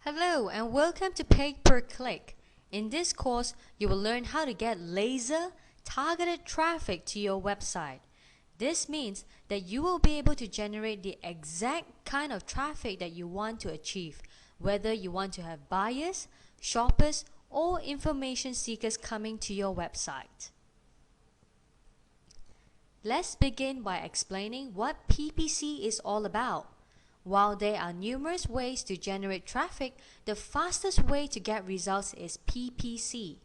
Hello and welcome to Paid Per Click. In this course, you will learn how to get laser targeted traffic to your website. This means that you will be able to generate the exact kind of traffic that you want to achieve, whether you want to have buyers, shoppers, or information seekers coming to your website. Let's begin by explaining what PPC is all about. While there are numerous ways to generate traffic, the fastest way to get results is PPC.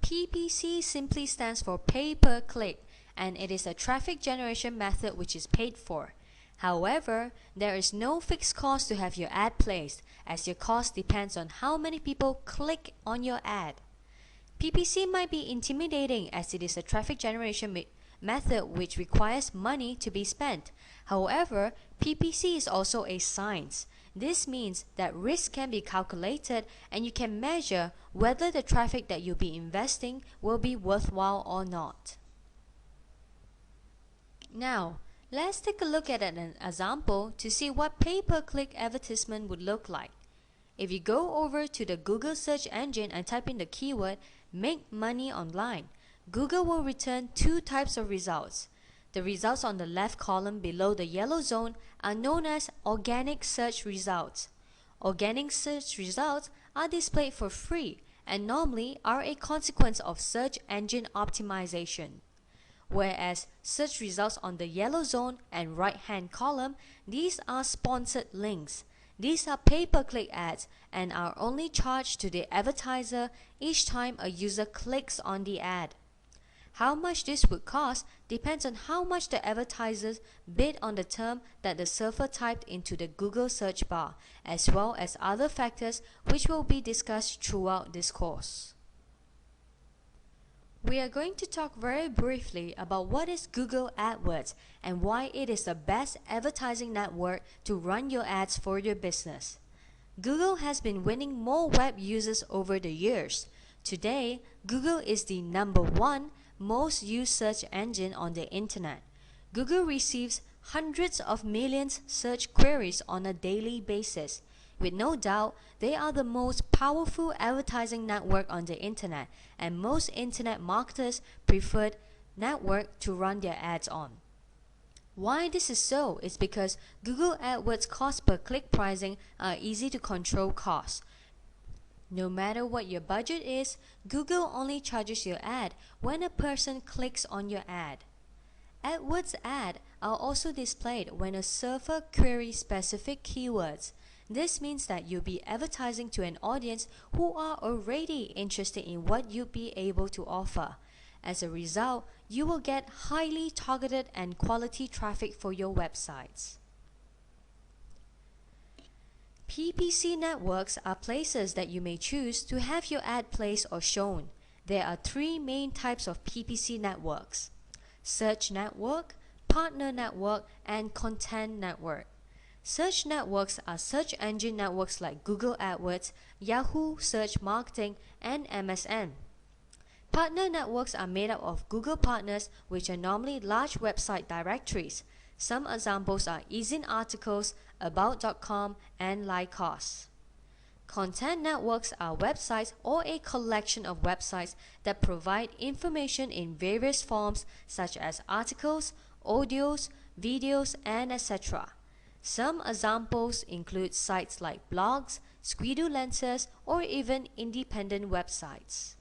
PPC simply stands for pay per click, and it is a traffic generation method which is paid for. However, there is no fixed cost to have your ad placed, as your cost depends on how many people click on your ad. PPC might be intimidating as it is a traffic generation method which requires money to be spent. However, PPC is also a science. This means that risk can be calculated and you can measure whether the traffic that you'll be investing will be worthwhile or not. Now, let's take a look at an example to see what pay-per-click advertisement would look like. If you go over to the Google search engine and type in the keyword "make money online," Google will return two types of results. The results on the left column below the yellow zone are known as organic search results. Organic search results are displayed for free and normally are a consequence of search engine optimization. Whereas search results on the yellow zone and right-hand column, these are sponsored links. These are pay-per-click ads and are only charged to the advertiser each time a user clicks on the ad. How much this would cost depends on how much the advertisers bid on the term that the surfer typed into the Google search bar, as well as other factors which will be discussed throughout this course. We are going to talk very briefly about what is Google AdWords and why it is the best advertising network to run your ads for your business. Google has been winning more web users over the years. Today, Google is the #1 most used search engine on the internet. Google receives hundreds of millions search queries on a daily basis. With no doubt, they are the most powerful advertising network on the internet, and most internet marketers preferred network to run their ads on. Why this is so is because Google AdWords cost per click pricing are easy to control costs. No matter what your budget is, Google only charges your ad when a person clicks on your ad. AdWords ads are also displayed when a surfer queries specific keywords. This means that you'll be advertising to an audience who are already interested in what you'll be able to offer. As a result, you will get highly targeted and quality traffic for your websites. PPC networks are places that you may choose to have your ad placed or shown. There are three main types of PPC networks: search network, partner network, and content network. Search networks are search engine networks like Google AdWords, Yahoo Search Marketing, and MSN. Partner networks are made up of Google partners, which are normally large website directories. Some examples are Ezine Articles, About.com, and Lycos. Content networks are websites or a collection of websites that provide information in various forms such as articles, audios, videos, and etc. Some examples include sites like blogs, Squidoo or even independent websites.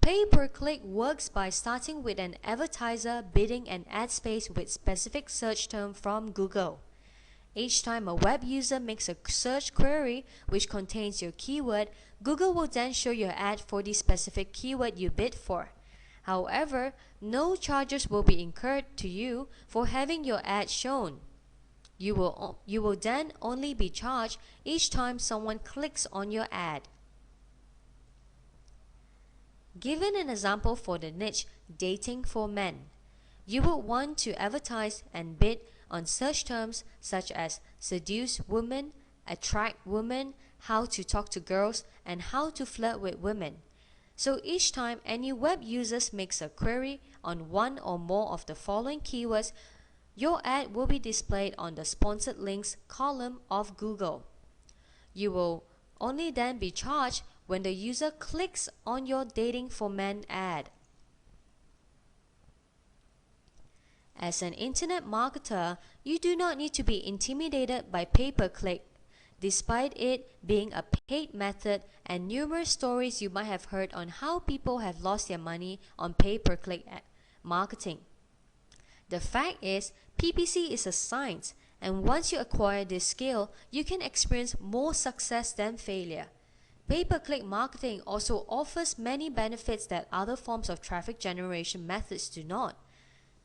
Pay-per-click works by starting with an advertiser bidding an ad space with specific search term from Google. Each time a web user makes a search query which contains your keyword, Google will then show your ad for the specific keyword you bid for. However, no charges will be incurred to you for having your ad shown. You will then only be charged each time someone clicks on your ad. Given an example for the niche dating for men, you would want to advertise and bid on search terms such as seduce women, attract women, how to talk to girls, and how to flirt with women. So each time any web user makes a query on one or more of the following keywords, your ad will be displayed on the sponsored links column of Google. You will only then be charged when the user clicks on your Dating for Men ad. As an internet marketer, you do not need to be intimidated by pay-per-click, despite it being a paid method and numerous stories you might have heard on how people have lost their money on pay-per-click marketing. The fact is, PPC is a science, and once you acquire this skill, you can experience more success than failure. Pay-per-click marketing also offers many benefits that other forms of traffic generation methods do not.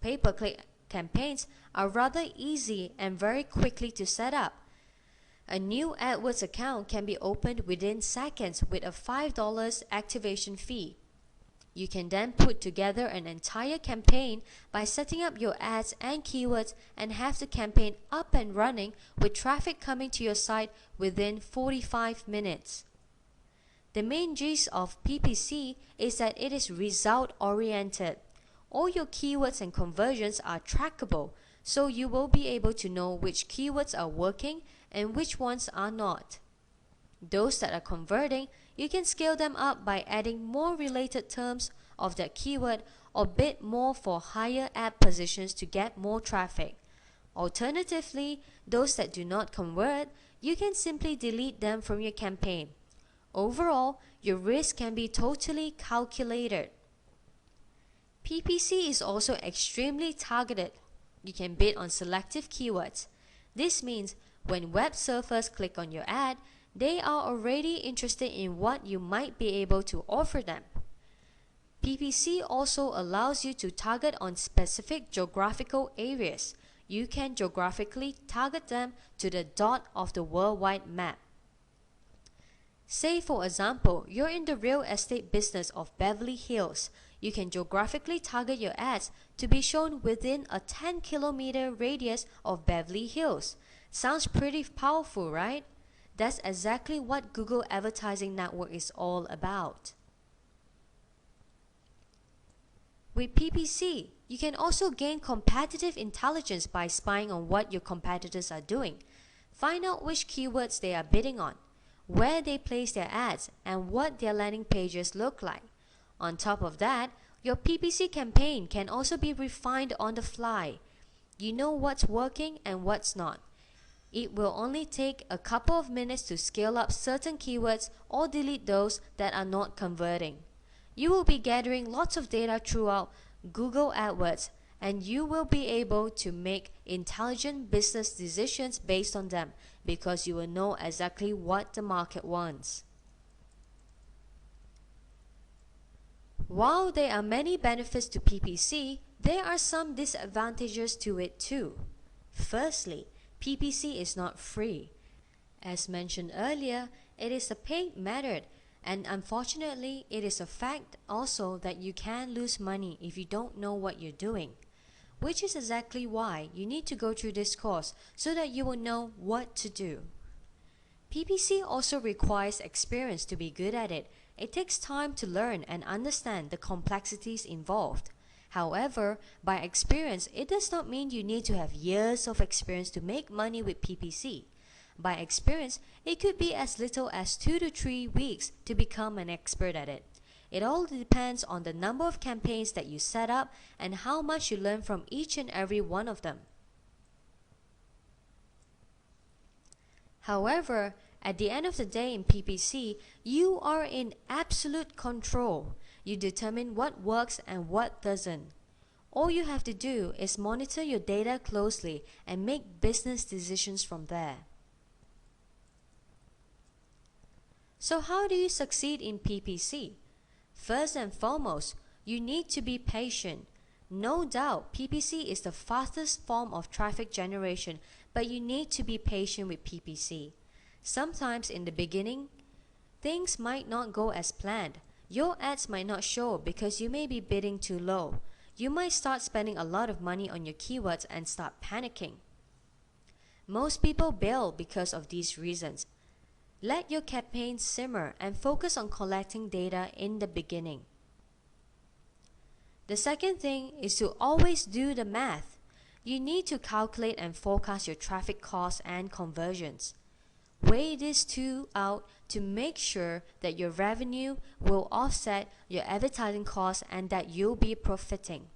Pay-per-click campaigns are rather easy and very quickly to set up. A new AdWords account can be opened within seconds with a $5 activation fee. You can then put together an entire campaign by setting up your ads and keywords and have the campaign up and running with traffic coming to your site within 45 minutes. The main gist of PPC is that it is result-oriented. All your keywords and conversions are trackable, so you will be able to know which keywords are working and which ones are not. Those that are converting, you can scale them up by adding more related terms of that keyword or bid more for higher ad positions to get more traffic. Alternatively, those that do not convert, you can simply delete them from your campaign. Overall, your risk can be totally calculated. PPC is also extremely targeted. You can bid on selective keywords. This means when web surfers click on your ad, they are already interested in what you might be able to offer them. PPC also allows you to target on specific geographical areas. You can geographically target them to the dot of the worldwide map. Say for example, you're in the real estate business of Beverly Hills. You can geographically target your ads to be shown within a 10-kilometer radius of Beverly Hills. Sounds pretty powerful, right? That's exactly what Google Advertising Network is all about. With PPC, you can also gain competitive intelligence by spying on what your competitors are doing. Find out which keywords they are bidding on, where they place their ads, and what their landing pages look like. On top of that, your PPC campaign can also be refined on the fly. You know what's working and what's not. It will only take a couple of minutes to scale up certain keywords or delete those that are not converting. You will be gathering lots of data throughout Google AdWords, and you will be able to make intelligent business decisions based on them because you will know exactly what the market wants. While there are many benefits to PPC, there are some disadvantages to it too. Firstly, PPC is not free. As mentioned earlier, it is a paid method, and unfortunately, it is a fact also that you can lose money if you don't know what you're doing. Which is exactly why you need to go through this course so that you will know what to do. PPC also requires experience to be good at it. It takes time to learn and understand the complexities involved. However, by experience, it does not mean you need to have years of experience to make money with PPC. By experience, it could be as little as 2 to 3 weeks to become an expert at it. It all depends on the number of campaigns that you set up and how much you learn from each and every one of them. However, at the end of the day in PPC, you are in absolute control. You determine what works and what doesn't. All you have to do is monitor your data closely and make business decisions from there. So how do you succeed in PPC? First and foremost, you need to be patient. No doubt, PPC is the fastest form of traffic generation, but you need to be patient with PPC. Sometimes in the beginning, things might not go as planned. Your ads might not show because you may be bidding too low. You might start spending a lot of money on your keywords and start panicking. Most people bail because of these reasons. Let your campaign simmer and focus on collecting data in the beginning. The second thing is to always do the math. you need to calculate and forecast your traffic costs and conversions. Weigh these two out to make sure that your revenue will offset your advertising costs and that you'll be profiting.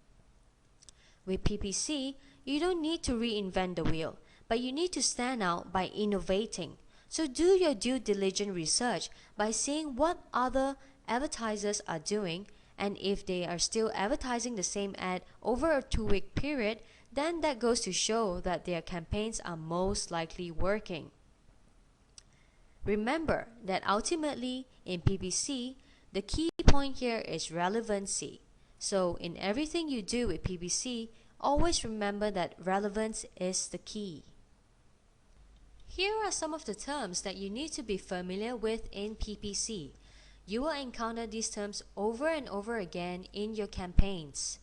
With PPC, you don't need to reinvent the wheel, but you need to stand out by innovating. So do your due diligence research by seeing what other advertisers are doing, and if they are still advertising the same ad over a 2-week period, then that goes to show that their campaigns are most likely working. Remember that ultimately in PPC, the key point here is relevancy. So in everything you do with PPC, always remember that relevance is the key. Here are some of the terms that you need to be familiar with in PPC. You will encounter these terms over and over again in your campaigns.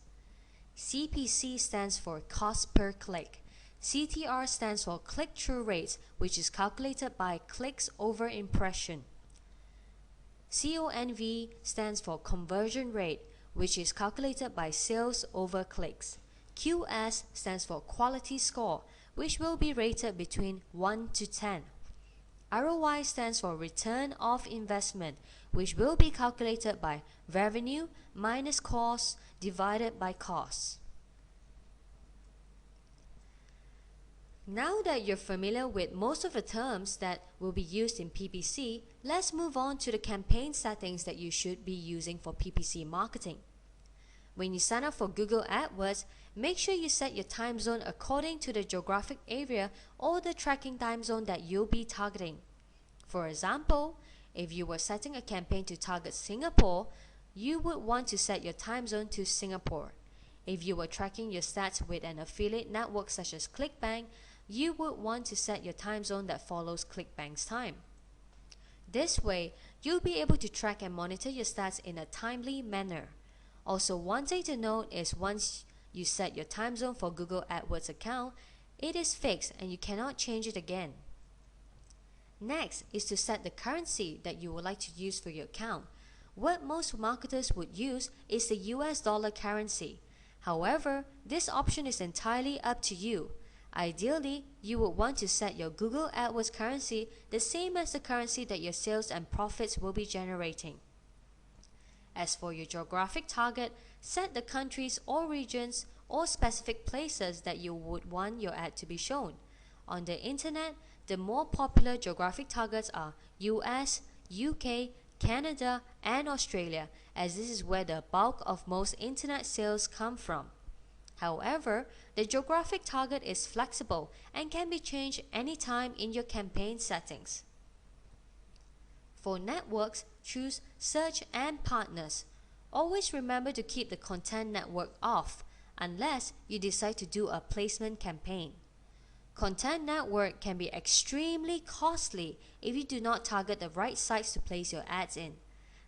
CPC stands for cost per click. CTR stands for click-through rates, which is calculated by clicks over impression. CONV stands for conversion rate, which is calculated by sales over clicks. QS stands for quality score, which will be rated between 1 to 10. ROI stands for return of investment, which will be calculated by revenue minus cost divided by cost. Now that you're familiar with most of the terms that will be used in PPC, let's move on to the campaign settings that you should be using for PPC marketing. When you sign up for Google AdWords, make sure you set your time zone according to the geographic area or the tracking time zone that you'll be targeting. For example, if you were setting a campaign to target Singapore, you would want to set your time zone to Singapore. If you were tracking your stats with an affiliate network such as ClickBank, you would want to set your time zone that follows ClickBank's time. This way, you'll be able to track and monitor your stats in a timely manner. Also, one thing to note is once you set your time zone for Google AdWords account, it is fixed and you cannot change it again. Next is to set the currency that you would like to use for your account. What most marketers would use is the US dollar currency. However, this option is entirely up to you. Ideally, you would want to set your Google AdWords currency the same as the currency that your sales and profits will be generating. As for your geographic target, set the countries or regions or specific places that you would want your ad to be shown. On the internet, the more popular geographic targets are US, UK, Canada, and Australia, as this is where the bulk of most internet sales come from. However, the geographic target is flexible and can be changed anytime in your campaign settings. For networks, choose Search and Partners. Always remember to keep the Content Network off unless you decide to do a placement campaign. Content Network can be extremely costly if you do not target the right sites to place your ads in.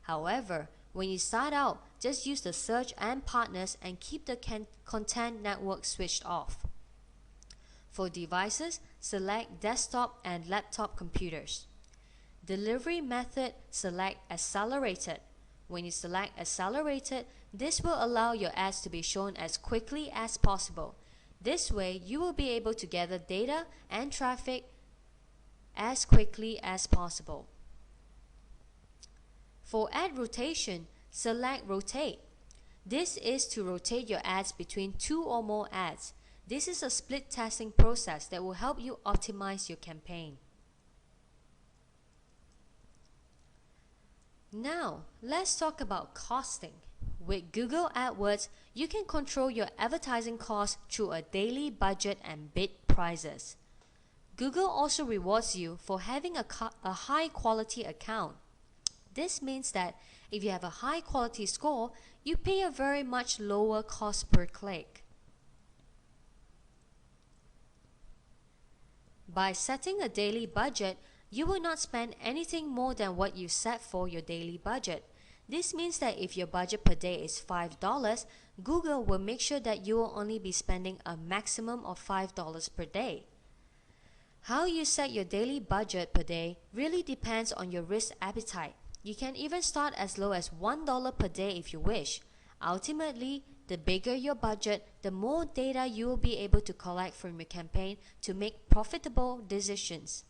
However, when you start out, just use the Search and Partners and keep the Content Network switched off. For devices, select desktop and laptop computers. Delivery method, select Accelerated. When you select Accelerated, this will allow your ads to be shown as quickly as possible. This way, you will be able to gather data and traffic as quickly as possible. For ad rotation, select Rotate. This is to rotate your ads between 2 or more ads. This is a split testing process that will help you optimize your campaign. Now, let's talk about costing. With Google AdWords, you can control your advertising costs through a daily budget and bid prices. Google also rewards you for having a high quality account. This means that if you have a high quality score, you pay a very much lower cost per click. By setting a daily budget, you will not spend anything more than what you set for your daily budget. This means that if your budget per day is $5, Google will make sure that you will only be spending a maximum of $5 per day. How you set your daily budget per day really depends on your risk appetite. You can even start as low as $1 per day if you wish. Ultimately, The bigger your budget, the more data you will be able to collect from your campaign to make profitable decisions.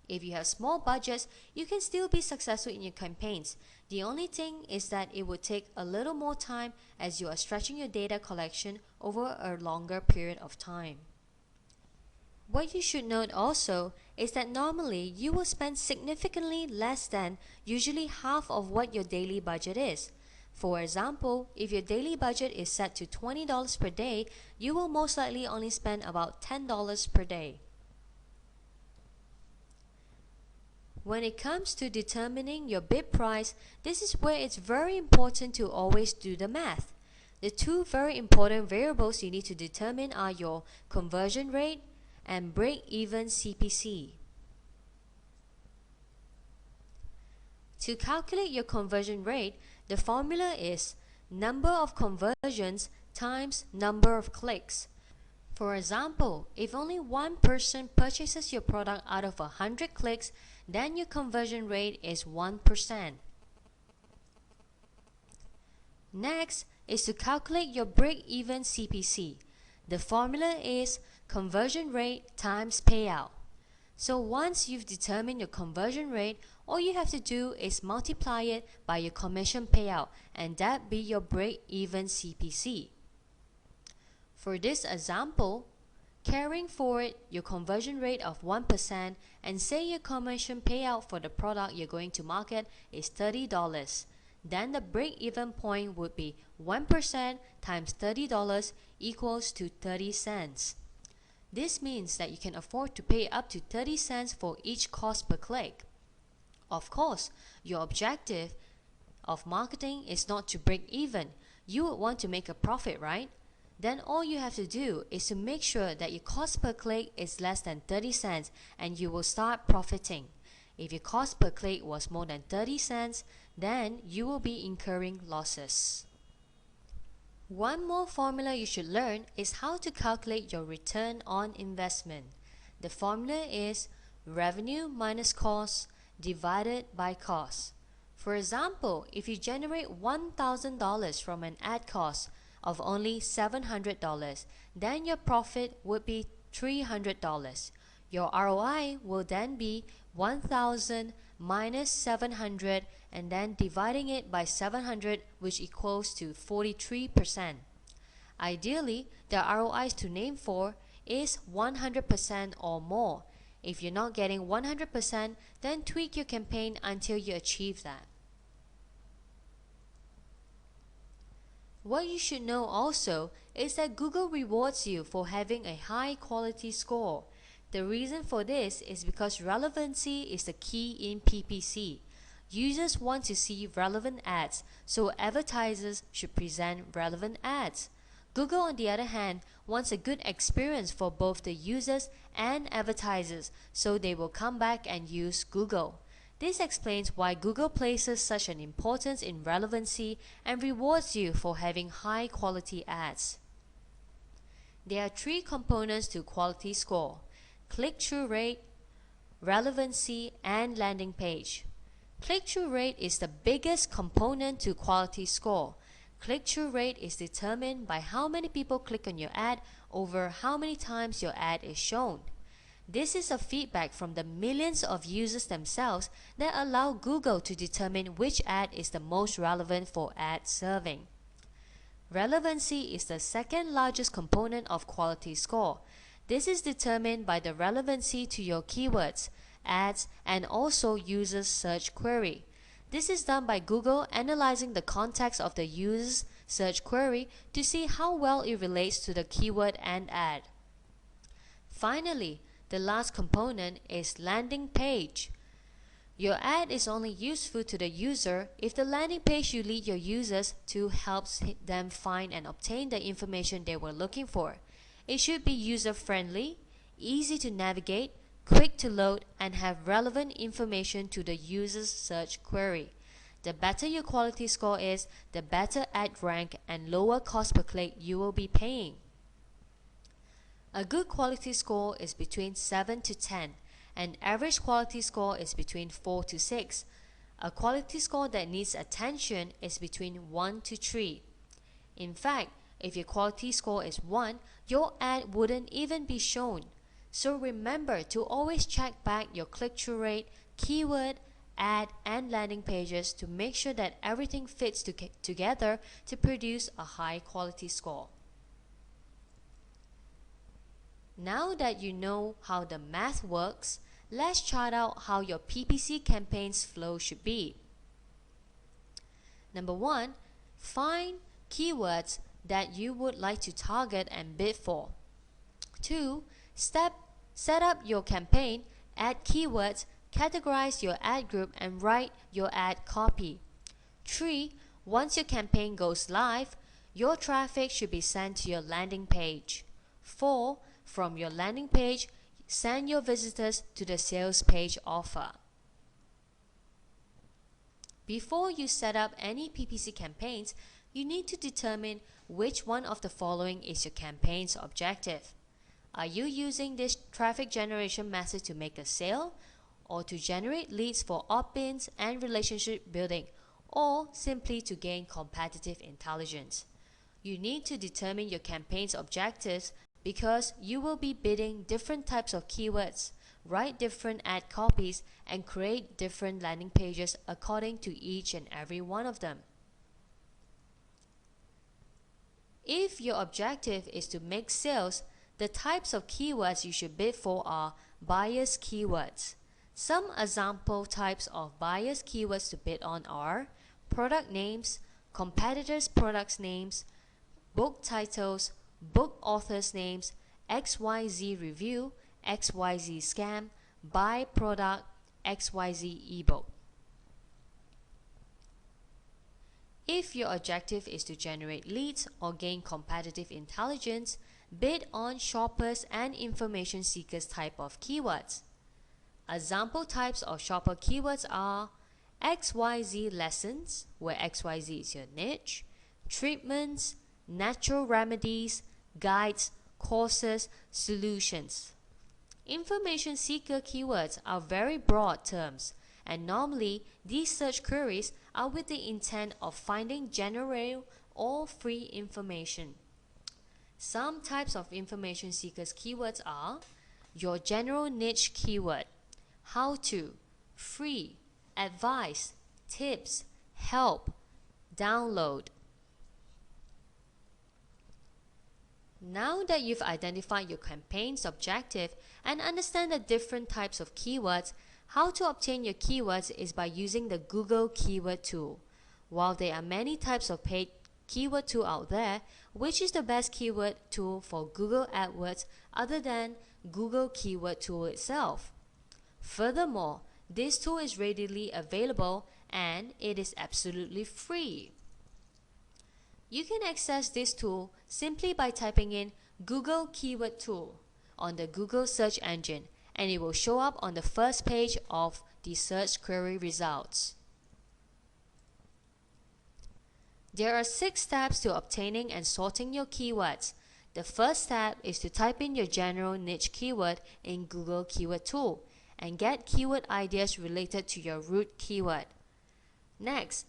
If you have small budgets, you can still be successful in your campaigns. The only thing is that it would take a little more time as you are stretching your data collection over a longer period of time. What you should note also is that normally you will spend significantly less than usually half of what your daily budget is. For example, if your daily budget is set to $20 per day, you will most likely only spend about $10 per day. When it comes to determining your bid price, this is where it's very important to always do the math. The two very important variables you need to determine are your conversion rate and break-even CPC. To calculate your conversion rate, the formula is number of conversions times number of clicks. For example, if only one person purchases your product out of 100 clicks, then your conversion rate is 1%. Next is to calculate your break-even CPC. The formula is conversion rate times payout. So once you've determined your conversion rate, all you have to do is multiply it by your commission payout, and that be your break-even CPC. For this example, carrying forward your conversion rate of 1% and say your commission payout for the product you're going to market is $30, then the break-even point would be 1% times $30 equals to 30 cents. This means that you can afford to pay up to 30 cents for each cost per click. Of course, your objective of marketing is not to break even. You would want to make a profit, right? Then all you have to do is to make sure that your cost per click is less than 30 cents and you will start profiting. If your cost per click was more than 30 cents, then you will be incurring losses. One more formula you should learn is how to calculate your return on investment. The formula is revenue minus cost divided by cost. For example, if you generate $1,000 from an ad cost of only $700, then your profit would be $300. Your ROI will then be 1,000 minus 700 and then dividing it by 700, which equals to 43%. Ideally, the ROIs to aim for is 100% or more. If you're not getting 100%, then tweak your campaign until you achieve that. What you should know also is that Google rewards you for having a high quality score. The reason for this is because relevancy is the key in PPC. Users want to see relevant ads, so advertisers should present relevant ads. Google, on the other hand, wants a good experience for both the users and advertisers, so they will come back and use Google. This explains why Google places such an importance in relevancy and rewards you for having high quality ads. There are three components to quality score: click-through rate, relevancy, and landing page. Click-through rate is the biggest component to quality score. Click-through rate is determined by how many people click on your ad over how many times your ad is shown. This is a feedback from the millions of users themselves that allow Google to determine which ad is the most relevant for ad serving. Relevancy is the second largest component of quality score. This is determined by the relevancy to your keywords, ads, and also users' search query. This is done by Google analyzing the context of the user's search query to see how well it relates to the keyword and ad. Finally, the last component is landing page. Your ad is only useful to the user if the landing page you lead your users to helps them find and obtain the information they were looking for. It should be user-friendly, easy to navigate, quick to load, and have relevant information to the user's search query. The better your quality score is, the better ad rank and lower cost per click you will be paying. A good quality score is between 7 to 10. An average quality score is between 4 to 6. A quality score that needs attention is between 1 to 3. In fact, if your quality score is 1, your ad wouldn't even be shown. So remember to always check back your click-through rate, keyword, ad, and landing pages to make sure that everything fits together to produce a high quality score. Now that you know how the math works, let's chart out how your PPC campaign's flow should be. Number 1, find keywords that you would like to target and bid for. 2, set up your campaign, add keywords, categorize your ad group and write your ad copy. 3, once your campaign goes live, your traffic should be sent to your landing page. 4, from your landing page, send your visitors to the sales page offer. Before you set up any PPC campaigns, you need to determine which one of the following is your campaign's objective. Are you using this traffic generation method to make a sale, or to generate leads for opt-ins and relationship building, or simply to gain competitive intelligence? You need to determine your campaign's objectives because you will be bidding different types of keywords, write different ad copies, and create different landing pages according to each and every one of them. If your objective is to make sales, the types of keywords you should bid for are bias keywords. Some example types of bias keywords to bid on are product names, competitors' products names, book titles, book authors' names, XYZ review, XYZ scam, buy product, XYZ ebook. If your objective is to generate leads or gain competitive intelligence, bid on shoppers and information seekers type of keywords. Example types of shopper keywords are XYZ lessons, where XYZ is your niche, treatments, natural remedies, guides, courses, solutions. Information seeker keywords are very broad terms, and normally these search queries are with the intent of finding general or free information. Some types of information seekers keywords are your general niche keyword, how to, free, advice, tips, help, download. Now that you've identified your campaign's objective and understand the different types of keywords, how to obtain your keywords is by using the Google Keyword Tool. While there are many types of paid keyword tool out there, which is the best keyword tool for Google AdWords other than Google Keyword Tool itself? Furthermore, this tool is readily available and it is absolutely free. You can access this tool simply by typing in Google Keyword Tool on the Google search engine, and it will show up on the first page of the search query results. There are 6 steps to obtaining and sorting your keywords. The first step is to type in your general niche keyword in Google Keyword Tool and get keyword ideas related to your root keyword. Next,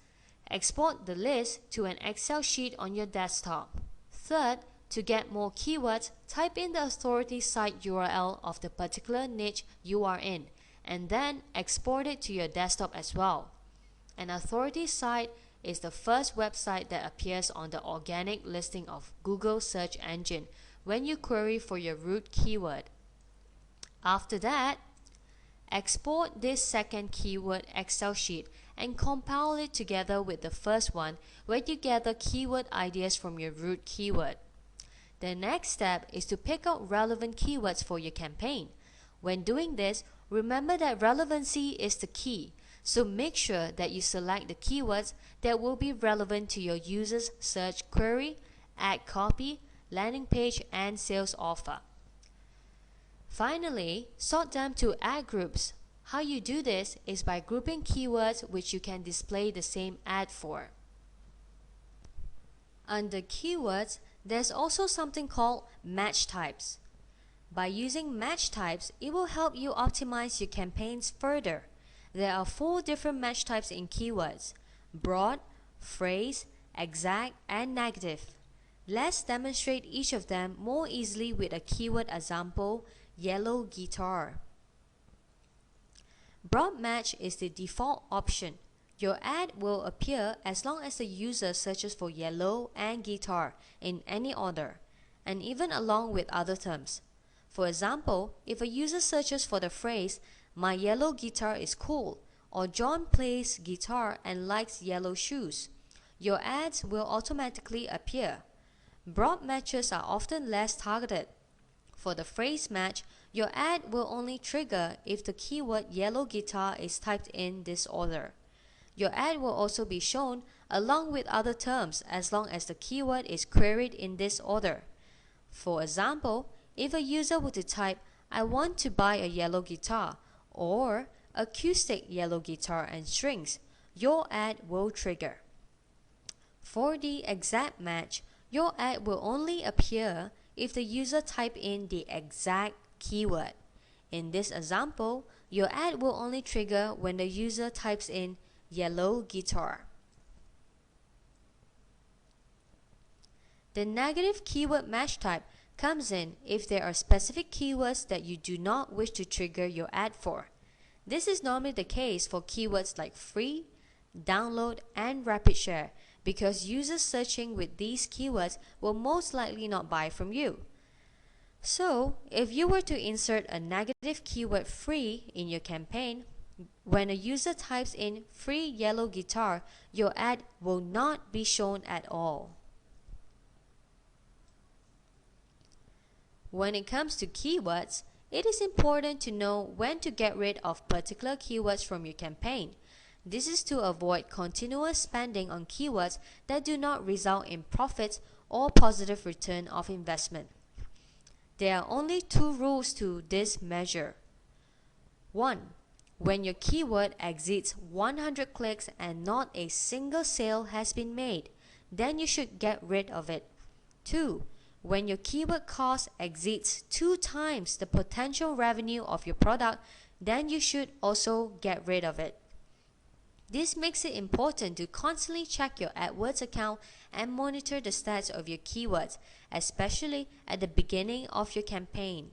export the list to an Excel sheet on your desktop. Third, to get more keywords, type in the authority site URL of the particular niche you are in, and then export it to your desktop as well. An authority site is the first website that appears on the organic listing of Google search engine when you query for your root keyword. After that, export this second keyword Excel sheet and compile it together with the first one where you gather keyword ideas from your root keyword. The next step is to pick out relevant keywords for your campaign. When doing this, remember that relevancy is the key, so make sure that you select the keywords that will be relevant to your user's search query, ad copy, landing page, and sales offer. Finally, sort them to ad groups. How you do this is by grouping keywords which you can display the same ad for. Under keywords, there's also something called match types. By using match types, it will help you optimize your campaigns further. There are 4 different match types in keywords: broad, phrase, exact, and negative. Let's demonstrate each of them more easily with a keyword example, yellow guitar. Broad match is the default option. Your ad will appear as long as the user searches for yellow and guitar in any order, and even along with other terms. For example, if a user searches for the phrase, "My yellow guitar is cool," or "John plays guitar and likes yellow shoes," your ads will automatically appear. Broad matches are often less targeted. For the phrase match, your ad will only trigger if the keyword yellow guitar is typed in this order. Your ad will also be shown along with other terms as long as the keyword is queried in this order. For example, if a user were to type, "I want to buy a yellow guitar," or "acoustic yellow guitar and strings," your ad will trigger. For the exact match, your ad will only appear if the user type in the exact keyword. In this example, your ad will only trigger when the user types in yellow guitar. The negative keyword match type comes in if there are specific keywords that you do not wish to trigger your ad for. This is normally the case for keywords like free, download, and rapid share, because users searching with these keywords will most likely not buy from you. So, if you were to insert a negative keyword free in your campaign, when a user types in "free yellow guitar," your ad will not be shown at all. When it comes to keywords, it is important to know when to get rid of particular keywords from your campaign. This is to avoid continuous spending on keywords that do not result in profits or positive return of investment. There are only two rules to this measure. 1. When your keyword exceeds 100 clicks and not a single sale has been made, then you should get rid of it. 2. When your keyword cost exceeds 2 times the potential revenue of your product, then you should also get rid of it. This makes it important to constantly check your AdWords account and monitor the stats of your keywords, especially at the beginning of your campaign.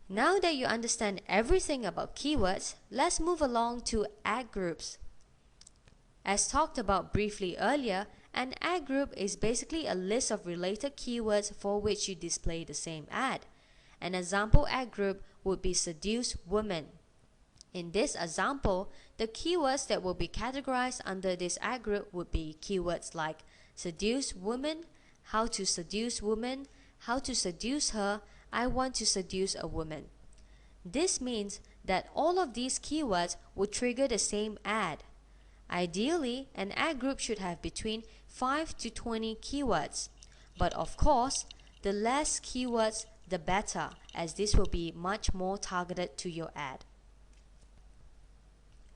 Now that you understand everything about keywords, let's move along to ad groups. As talked about briefly earlier, an ad group is basically a list of related keywords for which you display the same ad. An example ad group would be seduce women. In this example, the keywords that will be categorized under this ad group would be keywords like seduce woman, how to seduce woman, how to seduce her, I want to seduce a woman. This means that all of these keywords will trigger the same ad. Ideally, an ad group should have between 5 to 20 keywords. But of course, the less keywords, the better, as this will be much more targeted to your ad.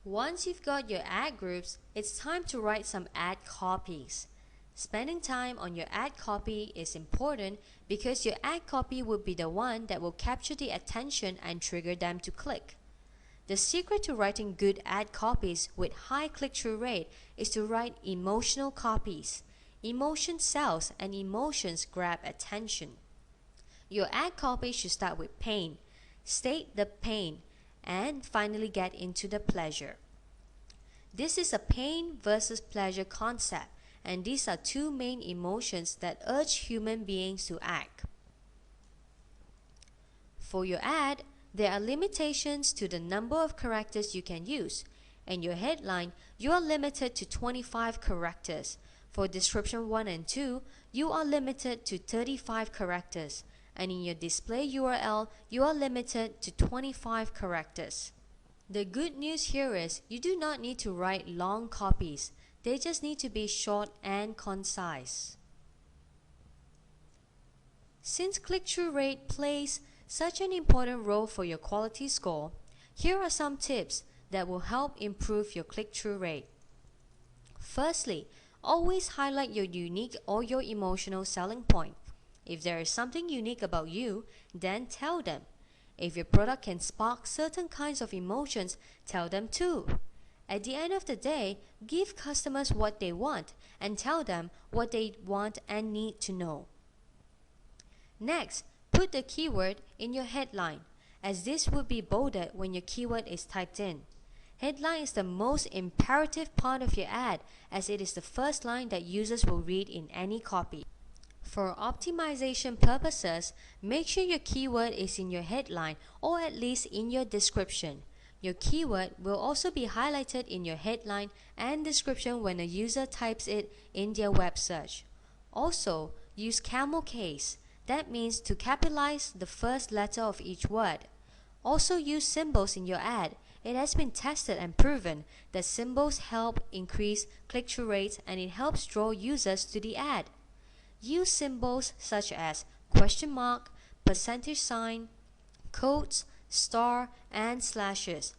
Once you've got your ad groups, it's time to write some ad copies. Spending time on your ad copy is important because your ad copy will be the one that will capture the attention and trigger them to click. The secret to writing good ad copies with high click-through rate is to write emotional copies. Emotion sells and emotions grab attention. Your ad copy should start with pain, state the pain, and finally get into the pleasure. This is a pain versus pleasure concept, and these are two main emotions that urge human beings to act. For your ad, there are limitations to the number of characters you can use. In your headline, you are limited to 25 characters. For description 1 and 2, you are limited to 35 characters. And in your display URL, you are limited to 25 characters. The good news here is you do not need to write long copies. They just need to be short and concise. Since click-through rate plays such an important role for your quality score, here are some tips that will help improve your click-through rate. Firstly, always highlight your unique or your emotional selling point. If there is something unique about you, then tell them. If your product can spark certain kinds of emotions, tell them too. At the end of the day, give customers what they want and tell them what they want and need to know. Next, put the keyword in your headline, as this would be bolded when your keyword is typed in. Headline is the most imperative part of your ad, as it is the first line that users will read in any copy. For optimization purposes, make sure your keyword is in your headline or at least in your description. Your keyword will also be highlighted in your headline and description when a user types it in their web search. Also, use camel case. That means to capitalize the first letter of each word. Also use symbols in your ad. It has been tested and proven that symbols help increase click-through rates and it helps draw users to the ad. Use symbols such as question mark, percentage sign, quotes, star, and slashes.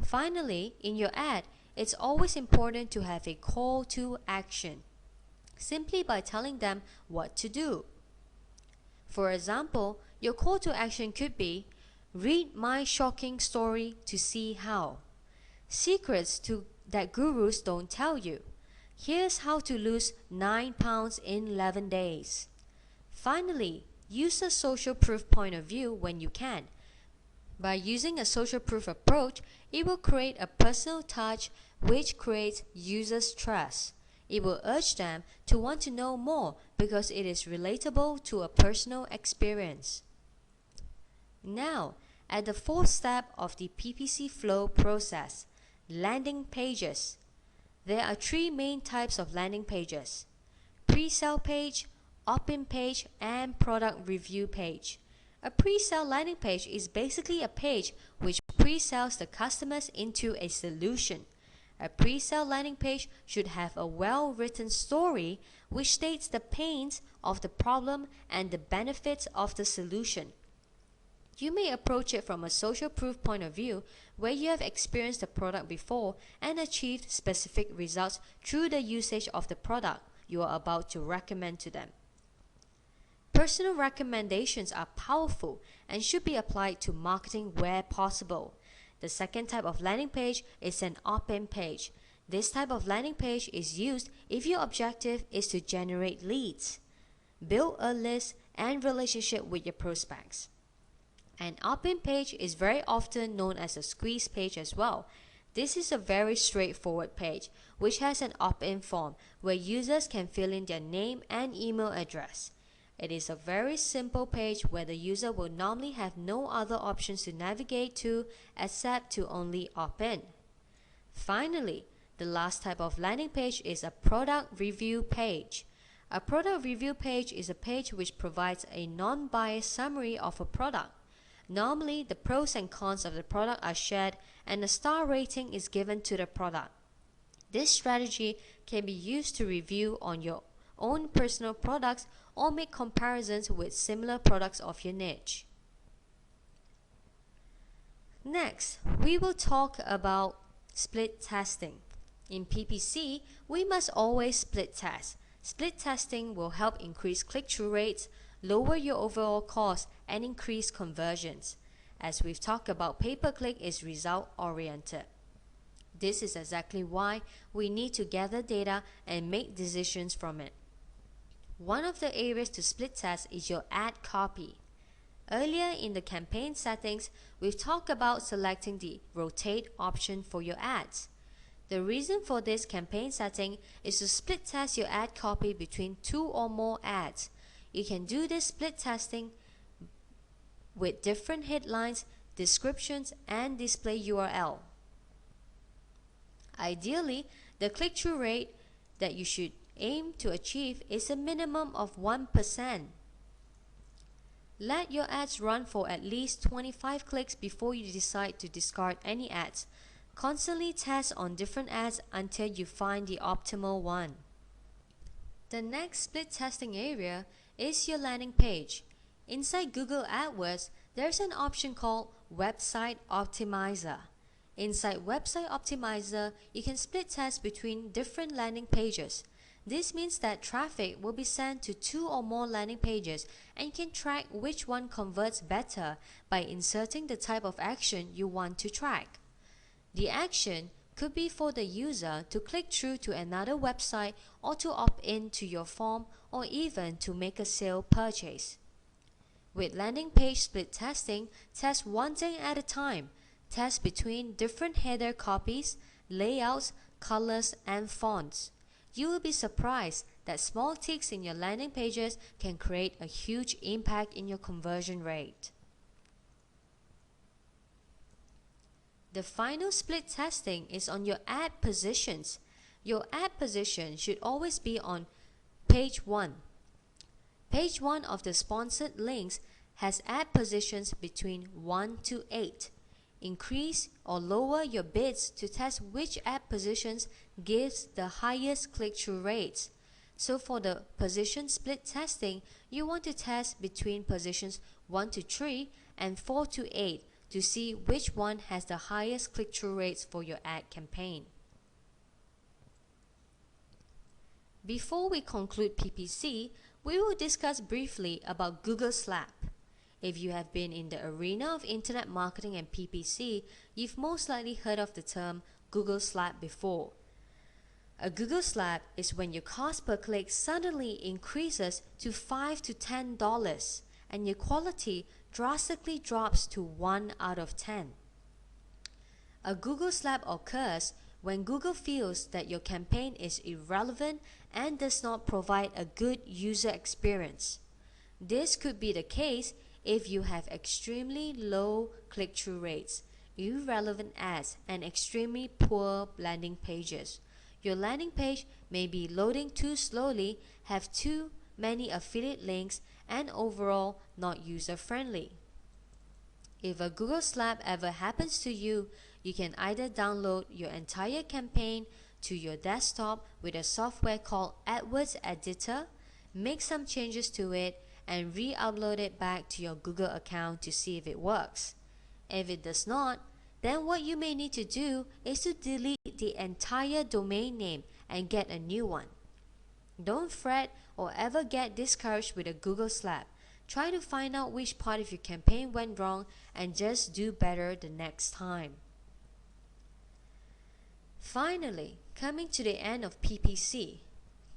Finally, in your ad, it's always important to have a call to action, simply by telling them what to do. For example, your call to action could be, read my shocking story to see how. Secrets that gurus don't tell you. Here's how to lose 9 pounds in 11 days. Finally, use a social proof point of view when you can. By using a social proof approach, it will create a personal touch which creates users' trust. It will urge them to want to know more because it is relatable to a personal experience. Now, at the fourth step of the PPC flow process, landing pages. There are three main types of landing pages: pre-sale page, opt-in page, and product review page. A pre-sale landing page is basically a page which pre-sells the customers into a solution. A pre-sale landing page should have a well-written story which states the pains of the problem and the benefits of the solution. You may approach it from a social proof point of view, where you have experienced the product before and achieved specific results through the usage of the product you are about to recommend to them. Personal recommendations are powerful and should be applied to marketing where possible. The second type of landing page is an opt-in page. This type of landing page is used if your objective is to generate leads, build a list and relationship with your prospects. An opt-in page is very often known as a squeeze page as well. This is a very straightforward page which has an opt-in form where users can fill in their name and email address. It is a very simple page where the user will normally have no other options to navigate to except to only opt in. Finally, the last type of landing page is a product review page. A product review page is a page which provides a non-biased summary of a product. Normally, the pros and cons of the product are shared and a star rating is given to the product. This strategy can be used to review on your own personal products or make comparisons with similar products of your niche. Next, we will talk about split testing. In PPC, we must always split test. Split testing will help increase click-through rates, lower your overall cost, and increase conversions. As we've talked about, pay-per-click is result-oriented. This is exactly why we need to gather data and make decisions from it. One of the areas to split test is your ad copy. Earlier in the campaign settings, we've talked about selecting the rotate option for your ads. The reason for this campaign setting is to split test your ad copy between two or more ads. You can do this split testing with different headlines, descriptions, and display URL. Ideally, the click-through rate that you should aim to achieve is a minimum of 1%. Let your ads run for at least 25 clicks before you decide to discard any ads. Constantly test on different ads until you find the optimal one. The next split testing area is your landing page. Inside Google AdWords, there's an option called Website Optimizer. Inside Website Optimizer, you can split test between different landing pages. This means that traffic will be sent to two or more landing pages and you can track which one converts better by inserting the type of action you want to track. The action could be for the user to click through to another website or to opt in to your form or even to make a sale purchase. With landing page split testing, test one thing at a time. Test between different header copies, layouts, colors, and fonts. You will be surprised that small tweaks in your landing pages can create a huge impact in your conversion rate. The final split testing is on your ad positions. Your ad position should always be on page 1. Page 1 of the sponsored links has ad positions between 1 to 8. Increase or lower your bids to test which ad positions gives the highest click-through rates. So for the position split testing, you want to test between positions 1 to 3 and 4 to 8 to see which one has the highest click-through rates for your ad campaign. Before we conclude PPC, we will discuss briefly about Google Slap. If you have been in the arena of internet marketing and PPC, you've most likely heard of the term Google Slap before. A Google Slap is when your cost per click suddenly increases to $5 to $10 and your quality drastically drops to 1 out of 10. A Google Slap occurs when Google feels that your campaign is irrelevant and does not provide a good user experience. This could be the case if you have extremely low click-through rates, irrelevant ads, and extremely poor landing pages. Your landing page may be loading too slowly, have too many affiliate links, and overall not user-friendly. If a Google Slap ever happens to you, you can either download your entire campaign to your desktop with a software called AdWords Editor, make some changes to it, and re-upload it back to your Google account to see if it works. If it does not, then what you may need to do is to delete the entire domain name and get a new one. Don't fret or ever get discouraged with a Google Slap. Try to find out which part of your campaign went wrong and just do better the next time. Finally, coming to the end of PPC.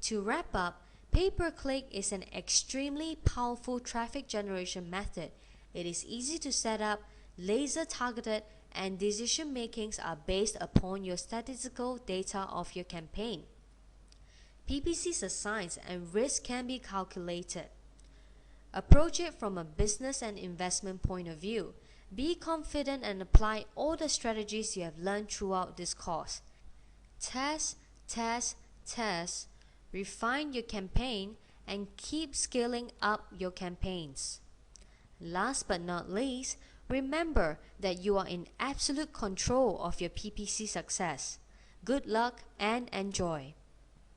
To wrap up, pay-per-click is an extremely powerful traffic generation method. It is easy to set up, laser-targeted, and decision makings are based upon your statistical data of your campaign. PPC is a science and risk can be calculated. Approach it from a business and investment point of view. Be confident and apply all the strategies you have learned throughout this course. Test, test, test, refine your campaign, and keep scaling up your campaigns. Last but not least, remember that you are in absolute control of your PPC success. Good luck and enjoy.